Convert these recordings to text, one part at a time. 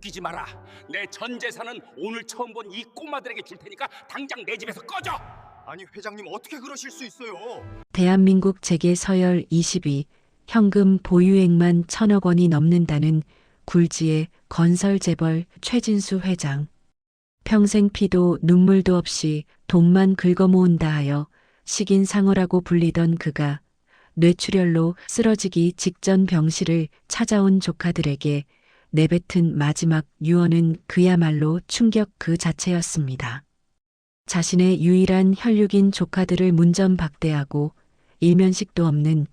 웃기지 마라. 내 전 재산은 오늘 처음 본 이 꼬마들에게 줄 테니까 당장 내 집에서 꺼져. 아니 회장님 어떻게 그러실 수 있어요? 대한민국 재계 서열 20위, 현금 보유액만 1,000억 원이 넘는다는 굴지의 건설 재벌 최진수 회장. 평생 피도 눈물도 없이 돈만 긁어모은다 하여 식인상어라고 불리던 그가 뇌출혈로 쓰러지기 직전 병실을 찾아온 조카들에게 내뱉은 마지막 유언은 그야말로 충격 그 자체였습니다. 자신의 유일한 혈육인 조카들을 문전박대하고 일면식도 없는,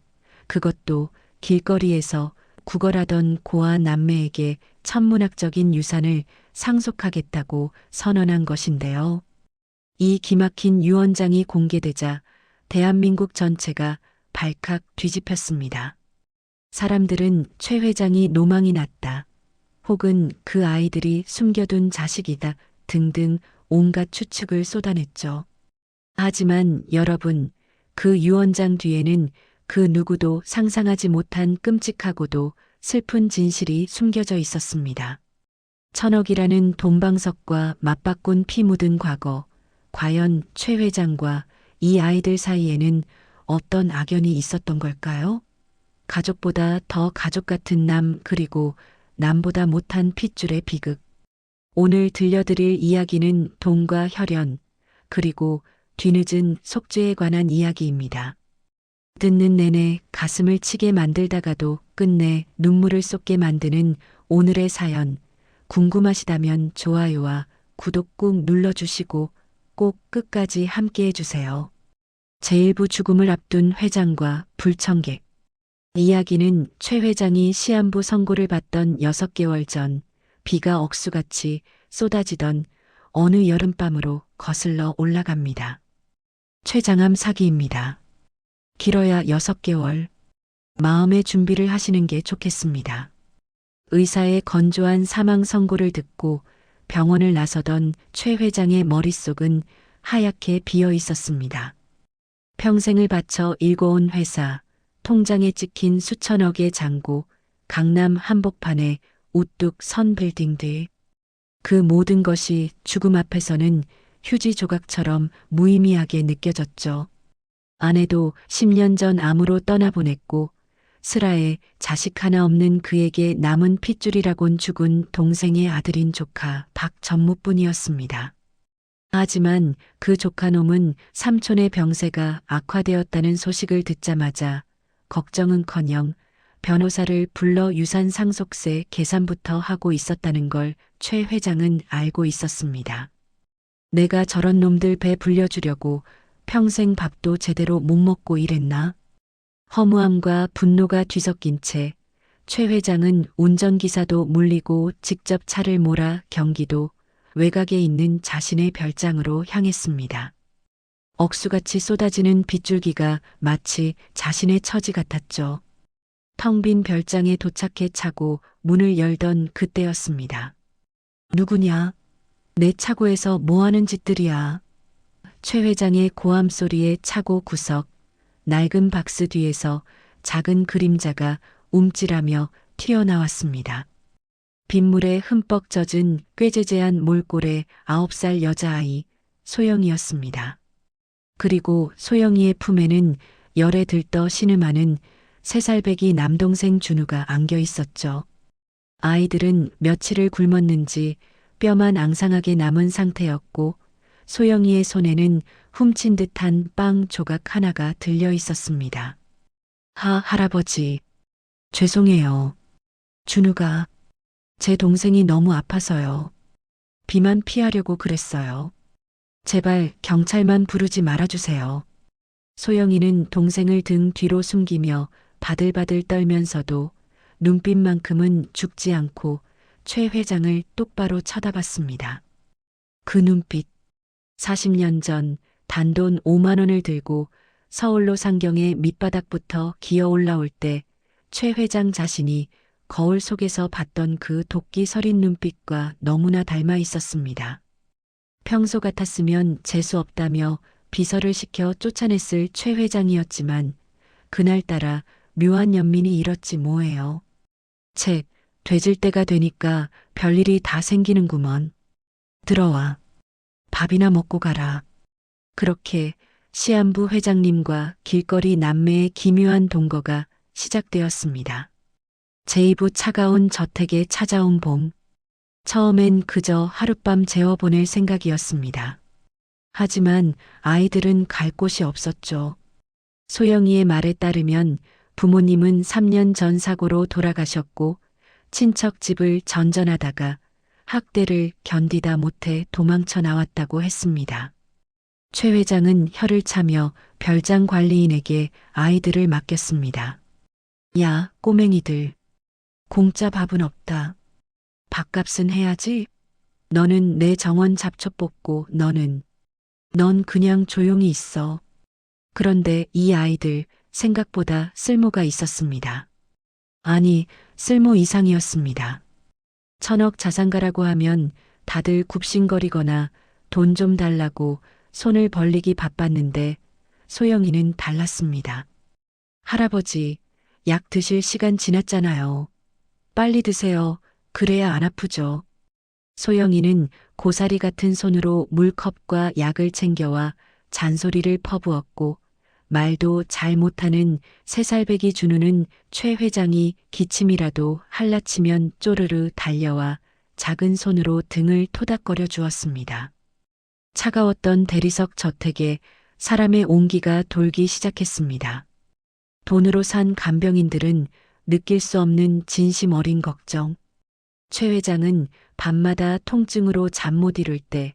그것도 길거리에서 구걸하던 고아 남매에게 천문학적인 유산을 상속하겠다고 선언한 것인데요. 이 기막힌 유언장이 공개되자 대한민국 전체가 발칵 뒤집혔습니다. 사람들은 최 회장이 노망이 났다, 혹은 그 아이들이 숨겨둔 자식이다 등등 온갖 추측을 쏟아냈죠. 하지만 여러분, 그 유언장 뒤에는 그 누구도 상상하지 못한 끔찍하고도 슬픈 진실이 숨겨져 있었습니다. 1,000억이라는 돈방석과 맞바꾼 피 묻은 과거, 과연 최 회장과 이 아이들 사이에는 어떤 악연이 있었던 걸까요? 가족보다 더 가족 같은 남, 그리고 남보다 못한 핏줄의 비극. 오늘 들려드릴 이야기는 돈과 혈연, 그리고 뒤늦은 속죄에 관한 이야기입니다. 듣는 내내 가슴을 치게 만들다가도 끝내 눈물을 쏟게 만드는 오늘의 사연. 궁금하시다면 좋아요와 구독 꾹 눌러주시고 꼭 끝까지 함께 해주세요. 제1부 죽음을 앞둔 회장과 불청객. 이야기는 최 회장이 시한부 선고를 받던 6개월 전, 비가 억수같이 쏟아지던 어느 여름밤으로 거슬러 올라갑니다. 최장암 사기입니다. 길어야 6개월. 마음의 준비를 하시는 게 좋겠습니다. 의사의 건조한 사망 선고를 듣고 병원을 나서던 최 회장의 머릿속은 하얗게 비어 있었습니다. 평생을 바쳐 일궈온 회사, 통장에 찍힌 수천억의 잔고, 강남 한복판에 우뚝 선 빌딩들. 그 모든 것이 죽음 앞에서는 휴지 조각처럼 무의미하게 느껴졌죠. 아내도 10년 전 암으로 떠나보냈고, 슬하에 자식 하나 없는 그에게 남은 핏줄이라곤 죽은 동생의 아들인 조카 박전무뿐이었습니다. 하지만 그 조카놈은 삼촌의 병세가 악화되었다는 소식을 듣자마자 걱정은커녕 변호사를 불러 유산 상속세 계산부터 하고 있었다는 걸 최 회장은 알고 있었습니다. 내가 저런 놈들 배 불려주려고 평생 밥도 제대로 못 먹고 일했나? 허무함과 분노가 뒤섞인 채 최 회장은 운전기사도 물리고 직접 차를 몰아 경기도 외곽에 있는 자신의 별장으로 향했습니다. 억수같이 쏟아지는 빗줄기가 마치 자신의 처지 같았죠. 텅 빈 별장에 도착해 차고 문을 열던 그때였습니다. 누구냐? 내 차고에서 뭐하는 짓들이야? 최 회장의 고함 소리에 차고 구석, 낡은 박스 뒤에서 작은 그림자가 움찔하며 튀어나왔습니다. 빗물에 흠뻑 젖은 꾀재재한 몰골의 9살 여자아이 소영이였습니다. 그리고 소영이의 품에는 열에 들떠 신음하는 3살배기 남동생 준우가 안겨 있었죠. 아이들은 며칠을 굶었는지 뼈만 앙상하게 남은 상태였고, 소영이의 손에는 훔친 듯한 빵 조각 하나가 들려 있었습니다. 할아버지. 죄송해요. 준우가, 제 동생이 너무 아파서요. 비만 피하려고 그랬어요. 제발 경찰만 부르지 말아주세요. 소영이는 동생을 등 뒤로 숨기며 바들바들 떨면서도 눈빛만큼은 죽지 않고 최 회장을 똑바로 쳐다봤습니다. 그 눈빛. 40년 전 단돈 5만 원을 들고 서울로 상경의 밑바닥부터 기어 올라올 때 최 회장 자신이 거울 속에서 봤던 그 도끼 서린 눈빛과 너무나 닮아 있었습니다. 평소 같았으면 재수 없다며 비서를 시켜 쫓아냈을 최 회장이었지만 그날따라 묘한 연민이 일었지 뭐예요. 되질 때가 되니까 별일이 다 생기는구먼. 들어와. 밥이나 먹고 가라. 그렇게 시한부 회장님과 길거리 남매의 기묘한 동거가 시작되었습니다. 제2부 차가운 저택에 찾아온 봄. 처음엔 그저 하룻밤 재워보낼 생각이었습니다. 하지만 아이들은 갈 곳이 없었죠. 소영이의 말에 따르면 부모님은 3년 전 사고로 돌아가셨고 친척 집을 전전하다가 학대를 견디다 못해 도망쳐 나왔다고 했습니다. 최 회장은 혀를 차며 별장 관리인에게 아이들을 맡겼습니다. 야, 꼬맹이들. 공짜 밥은 없다. 밥값은 해야지. 너는 내 정원 잡초 뽑고 넌 그냥 조용히 있어. 그런데 이 아이들 생각보다 쓸모가 있었습니다. 아니, 쓸모 이상이었습니다. 천억 자산가라고 하면 다들 굽신거리거나 돈 좀 달라고 손을 벌리기 바빴는데 소영이는 달랐습니다. 할아버지, 약 드실 시간 지났잖아요. 빨리 드세요. 그래야 안 아프죠. 소영이는 고사리 같은 손으로 물컵과 약을 챙겨와 잔소리를 퍼부었고 말도 잘 못하는 3살배기 준우는 최 회장이 기침이라도 할라치면 쪼르르 달려와 작은 손으로 등을 토닥거려 주었습니다. 차가웠던 대리석 저택에 사람의 온기가 돌기 시작했습니다. 돈으로 산 간병인들은 느낄 수 없는 진심 어린 걱정. 최 회장은 밤마다 통증으로 잠 못 이룰 때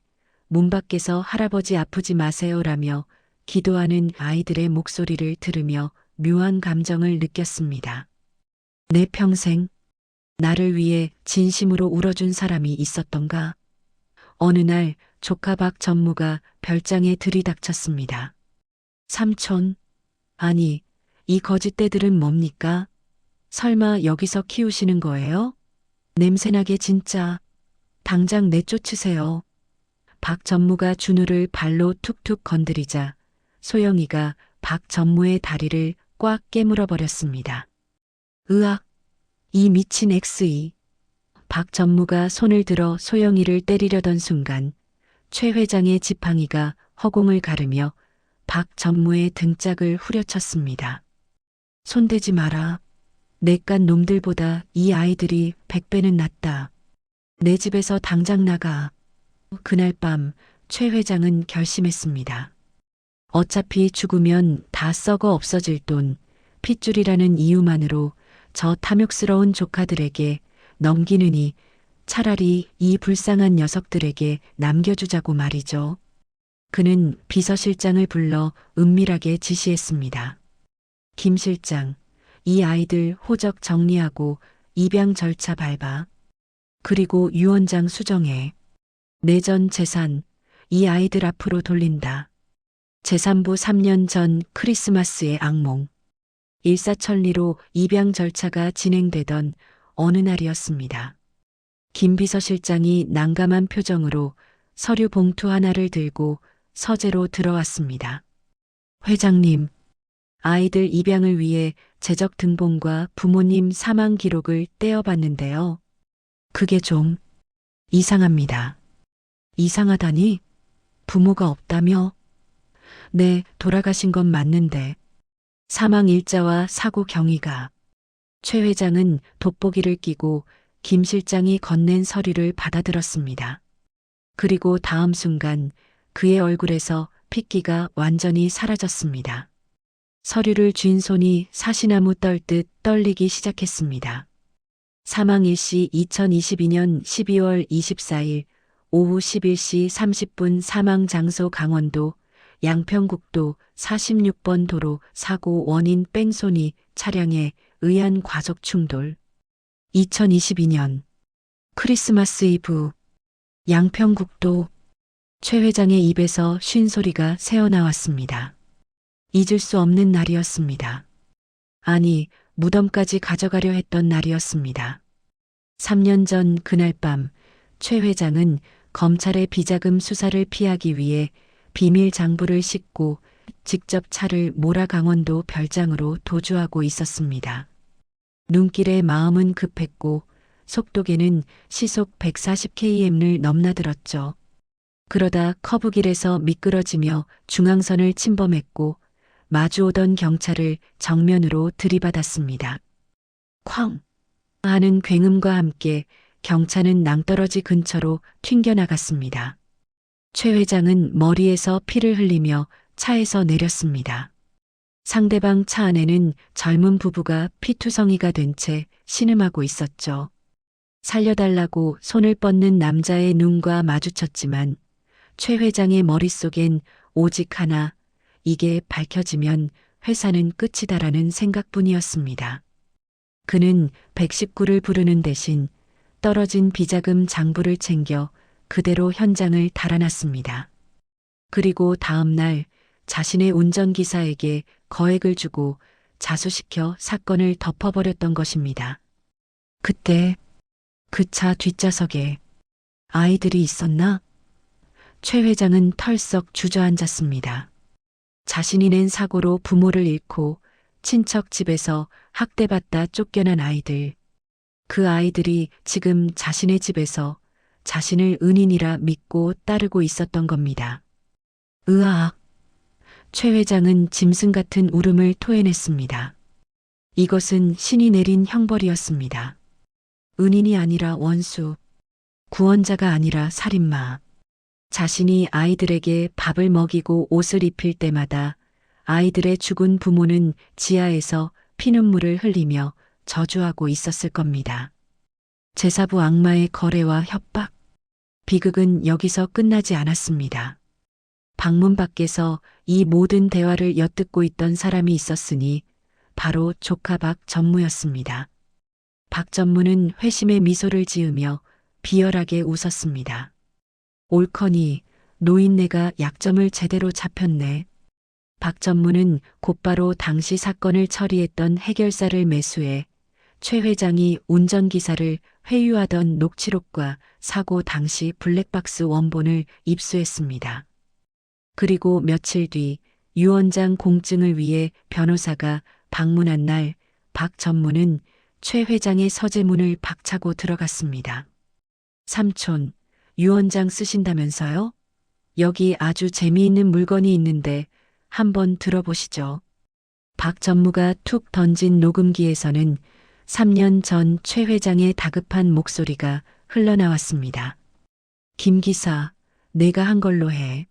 문 밖에서 할아버지 아프지 마세요라며 기도하는 아이들의 목소리를 들으며 묘한 감정을 느꼈습니다. 내 평생 나를 위해 진심으로 울어준 사람이 있었던가? 어느 날 조카 박 전무가 별장에 들이닥쳤습니다. 삼촌, 아니, 이 거짓대들은 뭡니까? 설마 여기서 키우시는 거예요? 냄새나게 진짜. 당장 내쫓으세요. 박 전무가 준우를 발로 툭툭 건드리자 소영이가 박 전무의 다리를 꽉 깨물어 버렸습니다. 으악, 이 미친 엑스이. 박 전무가 손을 들어 소영이를 때리려던 순간 최 회장의 지팡이가 허공을 가르며 박 전무의 등짝을 후려쳤습니다. 손대지 마라. 내깟 놈들보다 이 아이들이 100배는 낫다. 내 집에서 당장 나가. 그날 밤 최 회장은 결심했습니다. 어차피 죽으면 다 썩어 없어질 돈, 핏줄이라는 이유만으로 저 탐욕스러운 조카들에게 넘기느니 차라리 이 불쌍한 녀석들에게 남겨주자고 말이죠. 그는 비서실장을 불러 은밀하게 지시했습니다. 김 실장, 이 아이들 호적 정리하고 입양 절차 밟아. 그리고 유언장 수정해. 내전 재산, 이 아이들 앞으로 돌린다. 제3부 3년 전 크리스마스의 악몽. 일사천리로 입양 절차가 진행되던 어느 날이었습니다. 김 비서실장이 난감한 표정으로 서류 봉투 하나를 들고 서재로 들어왔습니다. 회장님, 아이들 입양을 위해 재적 등본과 부모님 사망 기록을 떼어봤는데요. 그게 좀 이상합니다. 이상하다니? 부모가 없다며? 네, 돌아가신 건 맞는데. 사망 일자와 사고 경위가. 최 회장은 돋보기를 끼고 김 실장이 건넨 서류를 받아들었습니다. 그리고 다음 순간 그의 얼굴에서 핏기가 완전히 사라졌습니다. 서류를 쥔 손이 사시나무 떨듯 떨리기 시작했습니다. 사망 일시 2022년 12월 24일 오후 11시 30분 사망 장소 강원도 양평국도 46번 도로 사고 원인 뺑소니 차량에 의한 과속 충돌. 2022년 크리스마스 이브 양평국도. 최 회장의 입에서 쉰 소리가 새어나왔습니다. 잊을 수 없는 날이었습니다. 아니, 무덤까지 가져가려 했던 날이었습니다. 3년 전 그날 밤 최 회장은 검찰의 비자금 수사를 피하기 위해 비밀 장부를 싣고 직접 차를 모라 강원도 별장으로 도주하고 있었습니다. 눈길에 마음은 급했고 속도계는 시속 140km를 넘나들었죠. 그러다 커브길에서 미끄러지며 중앙선을 침범했고 마주오던 경찰을 정면으로 들이받았습니다. 쾅! 하는 굉음과 함께 경차는 낭떠러지 근처로 튕겨나갔습니다. 최 회장은 머리에서 피를 흘리며 차에서 내렸습니다. 상대방 차 안에는 젊은 부부가 피투성이가 된 채 신음하고 있었죠. 살려달라고 손을 뻗는 남자의 눈과 마주쳤지만 최 회장의 머릿속엔 오직 하나, 이게 밝혀지면 회사는 끝이다라는 생각뿐이었습니다. 그는 119를 부르는 대신 떨어진 비자금 장부를 챙겨 그대로 현장을 달아났습니다. 그리고 다음 날 자신의 운전기사에게 거액을 주고 자수시켜 사건을 덮어버렸던 것입니다. 그때 그 차 뒷좌석에 아이들이 있었나? 최 회장은 털썩 주저앉았습니다. 자신이 낸 사고로 부모를 잃고 친척 집에서 학대받다 쫓겨난 아이들. 그 아이들이 지금 자신의 집에서 자신을 은인이라 믿고 따르고 있었던 겁니다. 으악! 최 회장은 짐승 같은 울음을 토해냈습니다. 이것은 신이 내린 형벌이었습니다. 은인이 아니라 원수, 구원자가 아니라 살인마. 자신이 아이들에게 밥을 먹이고 옷을 입힐 때마다 아이들의 죽은 부모는 지하에서 피눈물을 흘리며 저주하고 있었을 겁니다. 제사부 악마의 거래와 협박. 비극은 여기서 끝나지 않았습니다. 방문 밖에서 이 모든 대화를 엿듣고 있던 사람이 있었으니 바로 조카 박전무였습니다. 박전무는 회심의 미소를 지으며 비열하게 웃었습니다. 옳거니 노인네가 약점을 제대로 잡혔네. 박전무는 곧바로 당시 사건을 처리했던 해결사를 매수해 최 회장이 운전기사를 회유하던 녹취록과 사고 당시 블랙박스 원본을 입수했습니다. 그리고 며칠 뒤 유 원장 공증을 위해 변호사가 방문한 날 박 전무는 최 회장의 서재문을 박차고 들어갔습니다. 삼촌, 유 원장 쓰신다면서요? 여기 아주 재미있는 물건이 있는데 한번 들어보시죠. 박 전무가 툭 던진 녹음기에서는 3년 전 최 회장의 다급한 목소리가 흘러나왔습니다. 김 기사, 내가 한 걸로 해.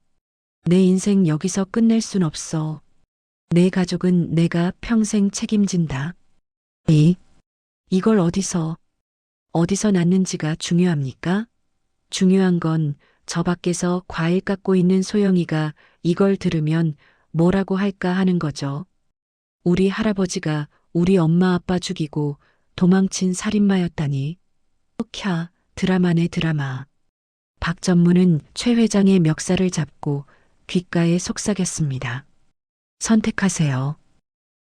내 인생 여기서 끝낼 순 없어. 내 가족은 내가 평생 책임진다. 이걸 어디서 났는지가 중요합니까? 중요한 건 저 밖에서 과일 깎고 있는 소영이가 이걸 들으면 뭐라고 할까 하는 거죠. 우리 할아버지가 우리 엄마 아빠 죽이고 도망친 살인마였다니. 캬, 드라마네 드라마. 박 전무는 최 회장의 멱살을 잡고 귓가에 속삭였습니다. 선택하세요.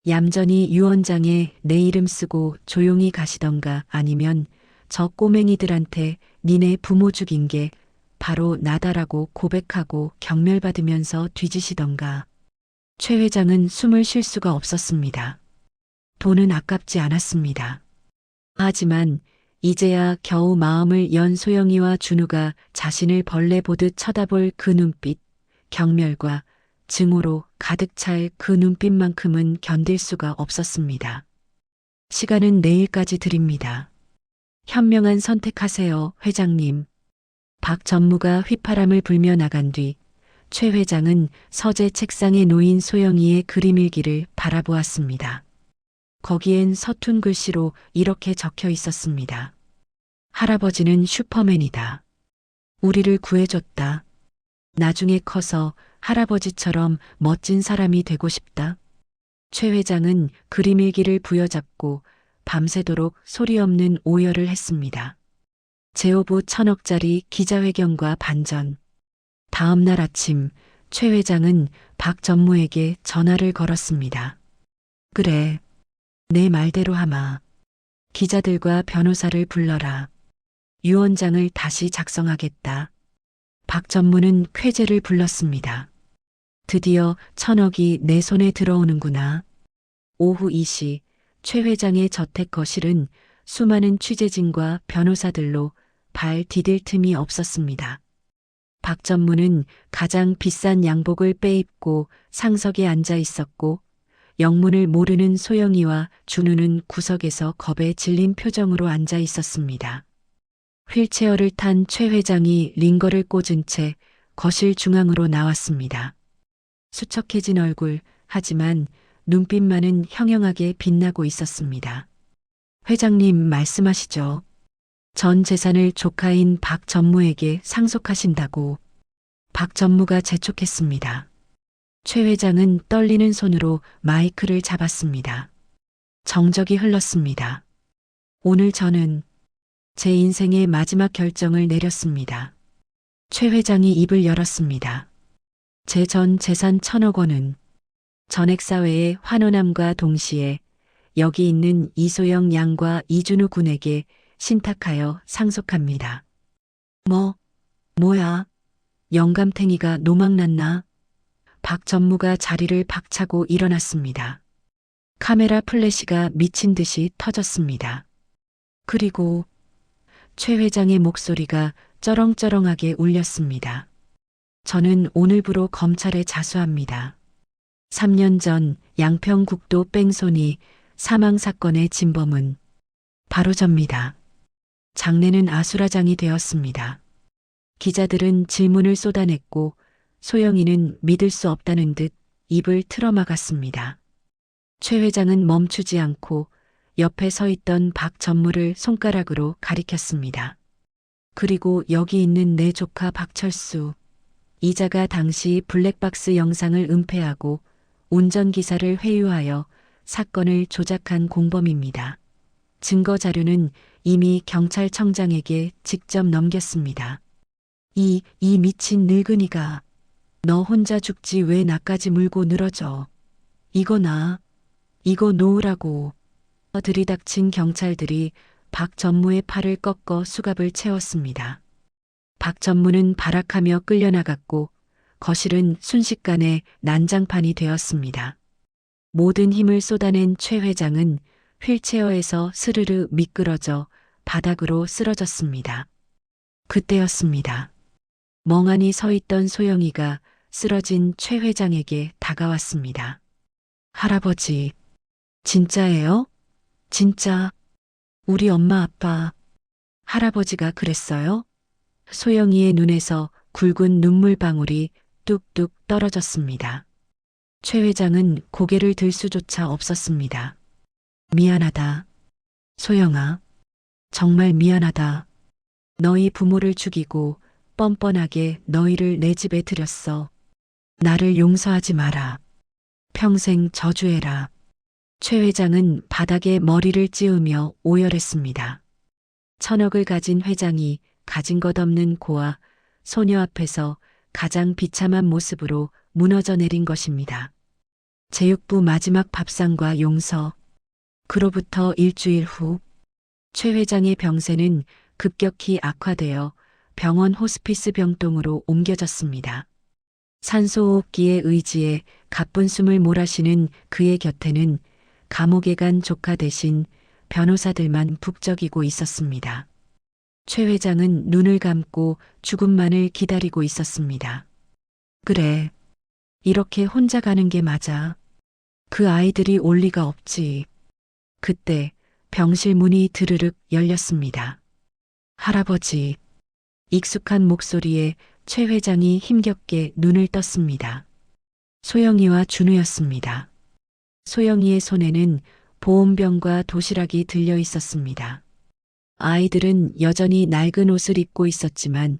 얌전히 유 원장에 내 이름 쓰고 조용히 가시던가 아니면 저 꼬맹이들한테 니네 부모 죽인 게 바로 나다라고 고백하고 경멸받으면서 뒤지시던가. 최 회장은 숨을 쉴 수가 없었습니다. 돈은 아깝지 않았습니다. 하지만 이제야 겨우 마음을 연 소영이와 준우가 자신을 벌레 보듯 쳐다볼 그 눈빛, 경멸과 증오로 가득 찰 그 눈빛만큼은 견딜 수가 없었습니다. 시간은 내일까지 드립니다. 현명한 선택하세요, 회장님. 박 전무가 휘파람을 불며 나간 뒤 최 회장은 서재 책상에 놓인 소영이의 그림일기를 바라보았습니다. 거기엔 서툰 글씨로 이렇게 적혀 있었습니다. 할아버지는 슈퍼맨이다. 우리를 구해줬다. 나중에 커서 할아버지처럼 멋진 사람이 되고 싶다. 최 회장은 그림일기를 부여잡고 밤새도록 소리 없는 오열을 했습니다. 제오부 1000억짜리 기자회견과 반전. 다음 날 아침 최 회장은 박 전무에게 전화를 걸었습니다. 그래, 내 말대로 하마. 기자들과 변호사를 불러라. 유 원장을 다시 작성하겠다. 박 전무는 쾌재를 불렀습니다. 드디어 1000억이 내 손에 들어오는구나. 오후 2시 최 회장의 저택 거실은 수많은 취재진과 변호사들로 발 디딜 틈이 없었습니다. 박 전무는 가장 비싼 양복을 빼입고 상석에 앉아 있었고 영문을 모르는 소영이와 준우는 구석에서 겁에 질린 표정으로 앉아 있었습니다. 휠체어를 탄 최 회장이 링거를 꽂은 채 거실 중앙으로 나왔습니다. 수척해진 얼굴, 하지만 눈빛만은 형형하게 빛나고 있었습니다. 회장님 말씀하시죠. 전 재산을 조카인 박 전무에게 상속하신다고. 박 전무가 재촉했습니다. 최 회장은 떨리는 손으로 마이크를 잡았습니다. 정적이 흘렀습니다. 오늘 저는 제 인생의 마지막 결정을 내렸습니다. 최 회장이 입을 열었습니다. 제 전 재산 1,000억 원은 전액사회의 환원함과 동시에 여기 있는 이소영 양과 이준우 군에게 신탁하여 상속합니다. 뭐야? 영감탱이가 노망났나? 박 전무가 자리를 박차고 일어났습니다. 카메라 플래시가 미친 듯이 터졌습니다. 그리고 최 회장의 목소리가 쩌렁쩌렁하게 울렸습니다. 저는 오늘부로 검찰에 자수합니다. 3년 전 양평국도 뺑소니 사망 사건의 진범은 바로 접니다. 장례는 아수라장이 되었습니다. 기자들은 질문을 쏟아냈고 소영이는 믿을 수 없다는 듯 입을 틀어막았습니다. 최 회장은 멈추지 않고 옆에 서 있던 박 전무를 손가락으로 가리켰습니다. 그리고 여기 있는 내 조카 박철수. 이자가 당시 블랙박스 영상을 은폐하고 운전기사를 회유하여 사건을 조작한 공범입니다. 증거 자료는 이미 경찰청장에게 직접 넘겼습니다. 이 미친 늙은이가 너 혼자 죽지 왜 나까지 물고 늘어져. 이거 놓으라고. 들이닥친 경찰들이 박 전무의 팔을 꺾어 수갑을 채웠습니다. 박 전무는 발악하며 끌려나갔고 거실은 순식간에 난장판이 되었습니다. 모든 힘을 쏟아낸 최 회장은 휠체어에서 스르르 미끄러져 바닥으로 쓰러졌습니다. 그때였습니다. 멍하니 서 있던 소영이가 쓰러진 최 회장에게 다가왔습니다. 할아버지, 진짜예요? 진짜 우리 엄마 아빠 할아버지가 그랬어요? 소영이의 눈에서 굵은 눈물방울이 뚝뚝 떨어졌습니다. 최 회장은 고개를 들 수조차 없었습니다. 미안하다. 소영아, 정말 미안하다. 너희 부모를 죽이고 뻔뻔하게 너희를 내 집에 들였어. 나를 용서하지 마라. 평생 저주해라. 최 회장은 바닥에 머리를 찌우며 오열했습니다. 1,000억을 가진 회장이 가진 것 없는 고아 소녀 앞에서 가장 비참한 모습으로 무너져 내린 것입니다. 제육부 마지막 밥상과 용서. 그로부터 일주일 후 최 회장의 병세는 급격히 악화되어 병원 호스피스 병동으로 옮겨졌습니다. 산소호흡기에 의지해 가쁜 숨을 몰아쉬는 그의 곁에는 감옥에 간 조카 대신 변호사들만 북적이고 있었습니다. 최 회장은 눈을 감고 죽음만을 기다리고 있었습니다. 그래, 이렇게 혼자 가는 게 맞아. 그 아이들이 올 리가 없지. 그때 병실 문이 드르륵 열렸습니다. 할아버지. 익숙한 목소리에 최 회장이 힘겹게 눈을 떴습니다. 소영이와 준우였습니다. 소영이의 손에는 보온병과 도시락이 들려 있었습니다. 아이들은 여전히 낡은 옷을 입고 있었지만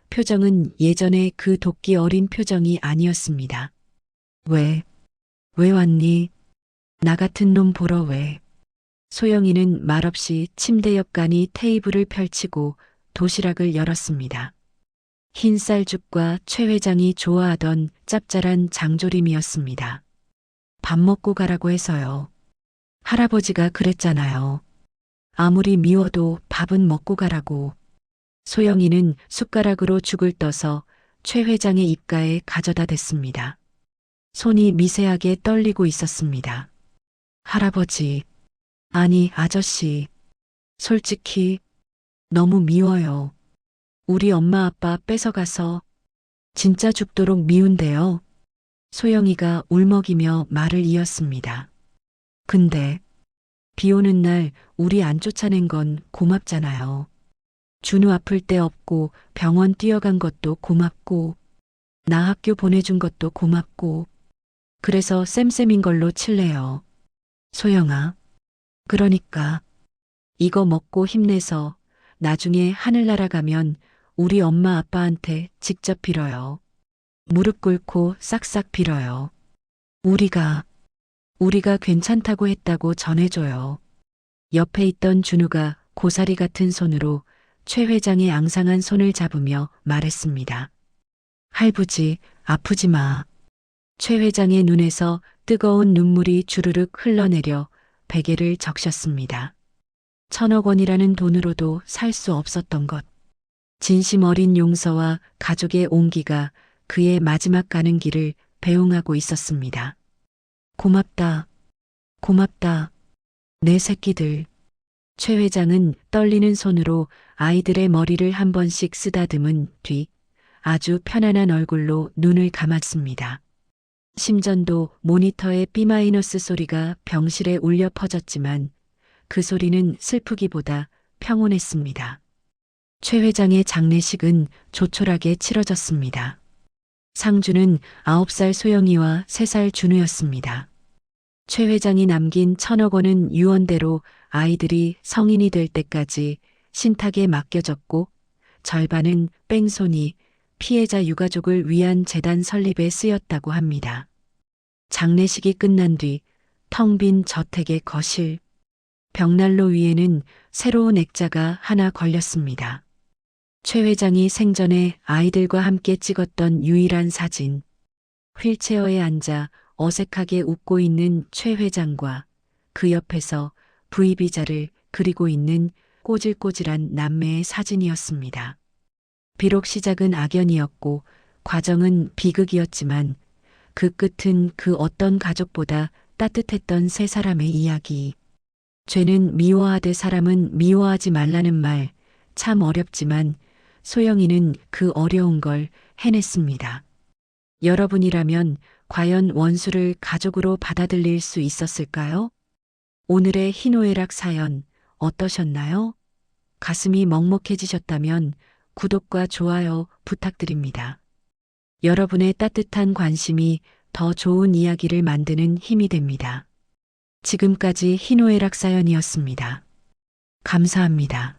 표정은 예전의 그 도끼 어린 표정이 아니었습니다. 왜 왔니? 나 같은 놈 보러 왜? 소영이는 말없이 침대 옆간이 테이블을 펼치고 도시락을 열었습니다. 흰 쌀죽과 최 회장이 좋아하던 짭짤한 장조림이었습니다. 밥 먹고 가라고 해서요. 할아버지가 그랬잖아요. 아무리 미워도 밥은 먹고 가라고. 소영이는 숟가락으로 죽을 떠서 최 회장의 입가에 가져다 댔습니다. 손이 미세하게 떨리고 있었습니다. 할아버지, 아니 아저씨. 솔직히 너무 미워요. 우리 엄마 아빠 뺏어가서 진짜 죽도록 미운데요. 소영이가 울먹이며 말을 이었습니다. 근데 비 오는 날 우리 안 쫓아낸 건 고맙잖아요. 준우 아플 때 없고 병원 뛰어간 것도 고맙고 나 학교 보내준 것도 고맙고 그래서 쌤쌤인 걸로 칠래요. 소영아. 그러니까 이거 먹고 힘내서 나중에 하늘나라 가면 우리 엄마 아빠한테 직접 빌어요. 무릎 꿇고 싹싹 빌어요. 우리가 괜찮다고 했다고 전해줘요. 옆에 있던 준우가 고사리 같은 손으로 최 회장의 앙상한 손을 잡으며 말했습니다. 할부지, 아프지 마. 최 회장의 눈에서 뜨거운 눈물이 주르륵 흘러내려 베개를 적셨습니다. 1,000억 원이라는 돈으로도 살 수 없었던 것. 진심 어린 용서와 가족의 온기가 그의 마지막 가는 길을 배웅하고 있었습니다. 고맙다. 고맙다. 내 새끼들. 최 회장은 떨리는 손으로 아이들의 머리를 한 번씩 쓰다듬은 뒤 아주 편안한 얼굴로 눈을 감았습니다. 심전도 모니터의 B- 소리가 병실에 울려 퍼졌지만 그 소리는 슬프기보다 평온했습니다. 최 회장의 장례식은 조촐하게 치러졌습니다. 상주는 9살 소영이와 3살 준우였습니다. 최 회장이 남긴 1,000억 원은 유언대로 아이들이 성인이 될 때까지 신탁에 맡겨졌고 절반은 뺑소니, 피해자 유가족을 위한 재단 설립에 쓰였다고 합니다. 장례식이 끝난 뒤 텅 빈 저택의 거실, 벽난로 위에는 새로운 액자가 하나 걸렸습니다. 최 회장이 생전에 아이들과 함께 찍었던 유일한 사진. 휠체어에 앉아 어색하게 웃고 있는 최 회장과 그 옆에서 V비자를 그리고 있는 꼬질꼬질한 남매의 사진이었습니다. 비록 시작은 악연이었고 과정은 비극이었지만 그 끝은 그 어떤 가족보다 따뜻했던 세 사람의 이야기. 죄는 미워하되 사람은 미워하지 말라는 말 참 어렵지만 소영이는 그 어려운 걸 해냈습니다. 여러분이라면 과연 원수를 가족으로 받아들일 수 있었을까요? 오늘의 희노애락 사연 어떠셨나요? 가슴이 먹먹해지셨다면 구독과 좋아요 부탁드립니다. 여러분의 따뜻한 관심이 더 좋은 이야기를 만드는 힘이 됩니다. 지금까지 희노애락 사연이었습니다. 감사합니다.